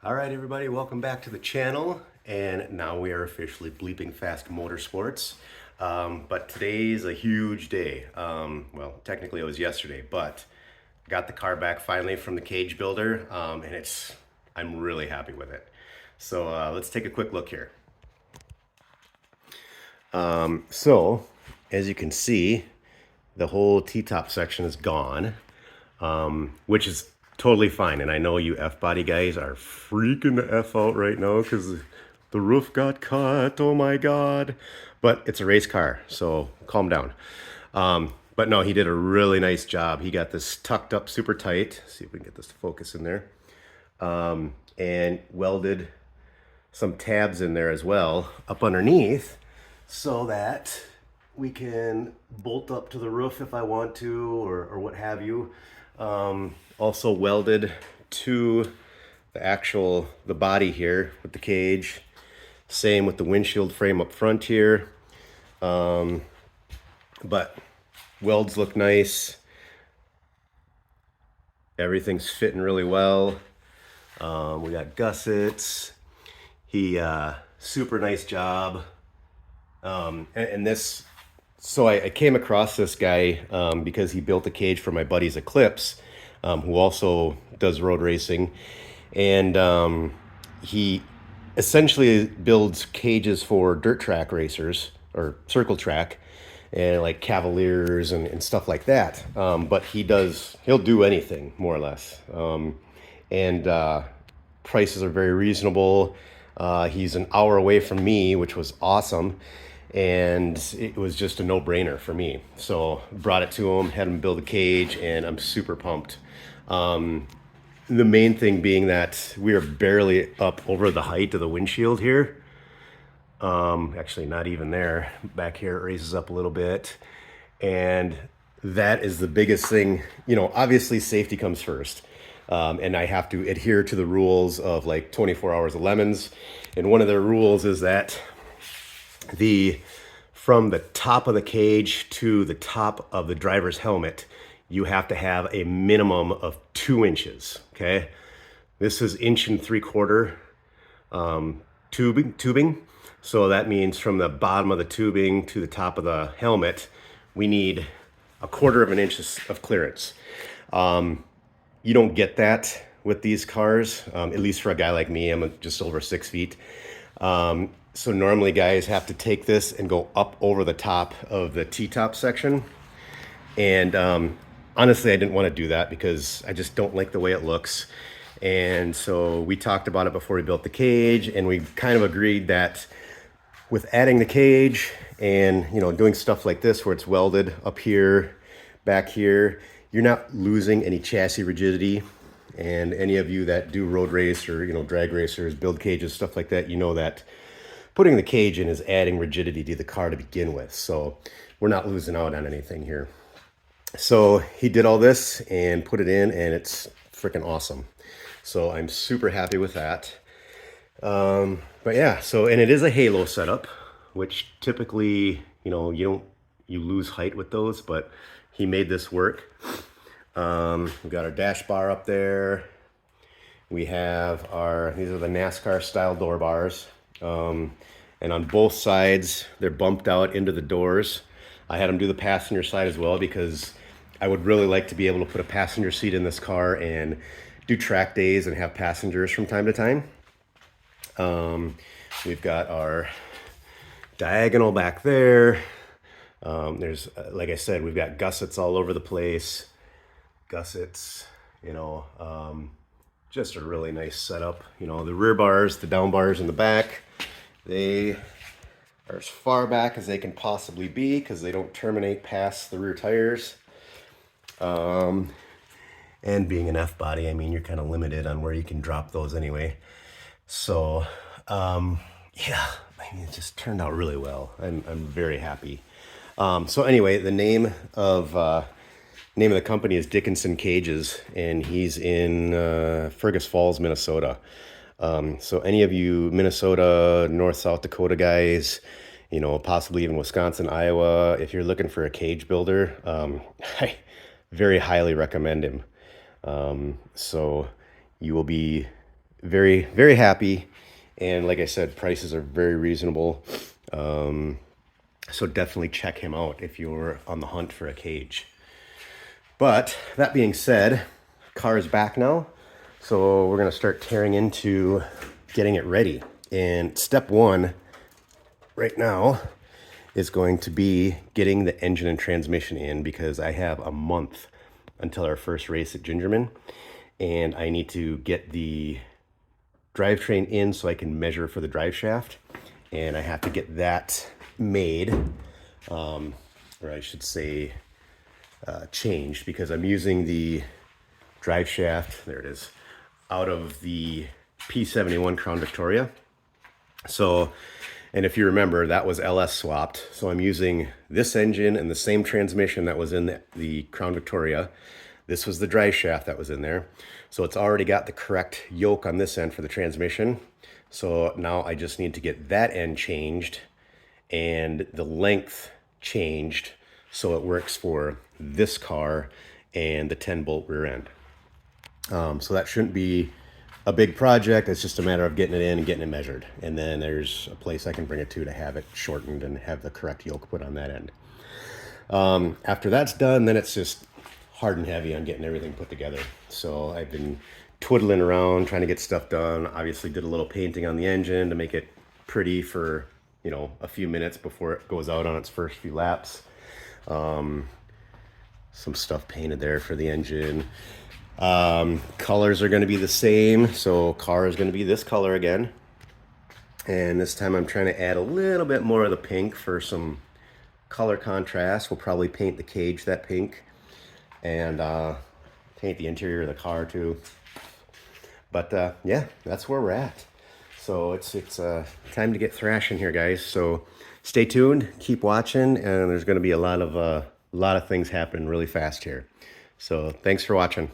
All right, everybody, welcome back to the channel. And now we are officially Bleeping Fast Motorsports. But today's a huge day. Well, technically it was yesterday, but got the car back finally from the cage builder, and I'm really happy with it. So let's take a quick look here. So as you can see, the whole T-top section is gone, which is totally fine. And I know you F-body guys are freaking the F out right now because the roof got cut. Oh my God. But it's a race car, so calm down. But no, he did a really nice job. He got this tucked up super tight. See if we can get this to focus in there. And welded some tabs in there as well up underneath so that we can bolt up to the roof if I want to, or what have you. Also welded to the body here with the cage. Same with the windshield frame up front here. But welds look nice. Everything's fitting really well. We got gussets. He super nice job. And this, so I came across this guy because he built a cage for my buddy's Eclipse, who also does road racing. And he essentially builds cages for dirt track racers or circle track and like Cavaliers and stuff like that. But he'll do anything more or less. And prices are very reasonable. He's an hour away from me, which was awesome. And it was just a no-brainer for me. So brought it to him, had him build a cage, and I'm super pumped. The main thing being that we are barely up over the height of the windshield here. Actually not even there. Back here it raises up a little bit. And that is the biggest thing. You know, obviously safety comes first. And I have to adhere to the rules of like 24 hours of lemons. And one of the rules is that from the top of the cage to the top of the driver's helmet, you have to have a minimum of 2 inches, okay? This is 1.75 tubing. So that means from the bottom of the tubing to the top of the helmet, we need 1/4 inch of clearance. You don't get that with these cars, at least for a guy like me. I'm just over 6 feet. So normally guys have to take this and go up over the top of the T-top section. And honestly, I didn't want to do that because I just don't like the way it looks. And so we talked about it before we built the cage, and we kind of agreed that with adding the cage and, you know, doing stuff like this where it's welded up here, back here, you're not losing any chassis rigidity. And any of you that do road race or, you know, drag racers, build cages, stuff like that, you know that putting the cage in is adding rigidity to the car to begin with. So we're not losing out on anything here. So he did all this and put it in, and it's freaking awesome. So I'm super happy with that. But yeah, and it is a halo setup, which typically, you know, you lose height with those, but he made this work. We've got our dash bar up there. We have these are the NASCAR style door bars. And on both sides, they're bumped out into the doors. I had them do the passenger side as well because I would really like to be able to put a passenger seat in this car and do track days and have passengers from time to time. We've got our diagonal back there. There's, like I said, we've got gussets all over the place. Gussets, you know, just a really nice setup. You know, the rear bars, the down bars in the back, they are as far back as they can possibly be because they don't terminate past the rear tires. And being an F-body, I mean, you're kind of limited on where you can drop those anyway. So, yeah, I mean, it just turned out really well. I'm very happy. So anyway, the name of the company is Dickinson Cages, and he's in Fergus Falls, Minnesota. So any of you Minnesota, North, South Dakota guys, you know, possibly even Wisconsin, Iowa, if you're looking for a cage builder, I very highly recommend him. So you will be very, very happy. And like I said, prices are very reasonable. So definitely check him out if you're on the hunt for a cage. But that being said, car is back now. So we're going to start tearing into getting it ready. And step one right now is going to be getting the engine and transmission in, because I have a month until our first race at Gingerman. And I need to get the drivetrain in so I can measure for the drive shaft. And I have to get that made, or I should say changed, because I'm using the drive shaft, there it is, out of the P71 Crown Victoria. So, and if you remember, that was LS swapped. So I'm using this engine and the same transmission that was in the Crown Victoria. This was the drive shaft that was in there. So it's already got the correct yoke on this end for the transmission. So now I just need to get that end changed and the length changed so it works for this car and the 10-bolt rear end. So that shouldn't be a big project. It's just a matter of getting it in and getting it measured. And then there's a place I can bring it to have it shortened and have the correct yoke put on that end. After that's done, then it's just hard and heavy on getting everything put together. So I've been twiddling around trying to get stuff done. Obviously did a little painting on the engine to make it pretty for, you know, a few minutes before it goes out on its first few laps. Some stuff painted there for the engine. Colors are going to be the same. So car is going to be this color again. And this time I'm trying to add a little bit more of the pink for some color contrast. We'll probably paint the cage that pink and paint the interior of the car too. But yeah, that's where we're at. So it's time to get thrashing here, guys. So stay tuned, keep watching, and there's going to be a lot of things happening really fast here. So thanks for watching.